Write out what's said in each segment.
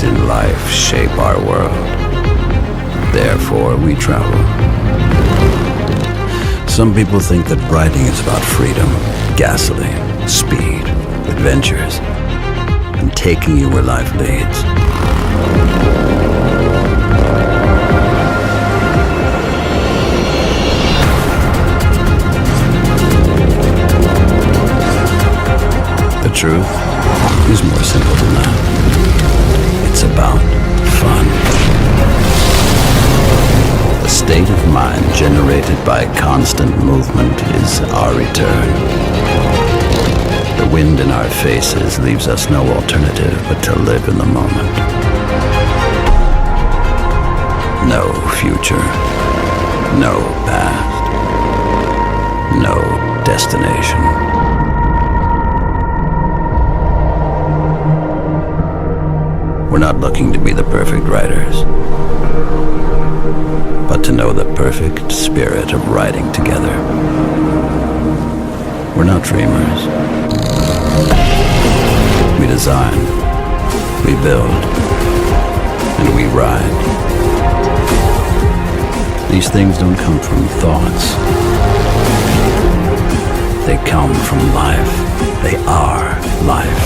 in life shape our world. Therefore, we travel. Some people think that writing is about freedom, gasoline, speed, adventures, and taking you where life leads. The truth is more simple than that. It's about fun. The state of mind generated by constant movement is our return. The wind in our faces leaves us no alternative but to live in the moment. No future, no past, no destination. We're not looking to be the perfect writers, but to know the perfect spirit of writing together. We're not dreamers. We design, we build, and we ride. These things don't come from thoughts. They come from life. They are life.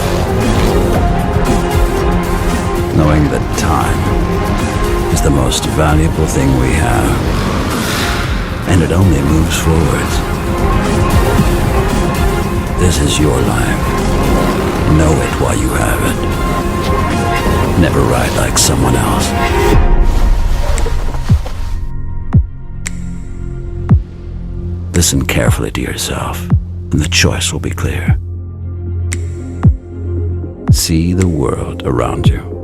Knowing that time is the most valuable thing we have, and it only moves forwards. This is your life. Know it while you have it. Never ride like someone else. Listen carefully to yourself, and the choice will be clear. See the world around you.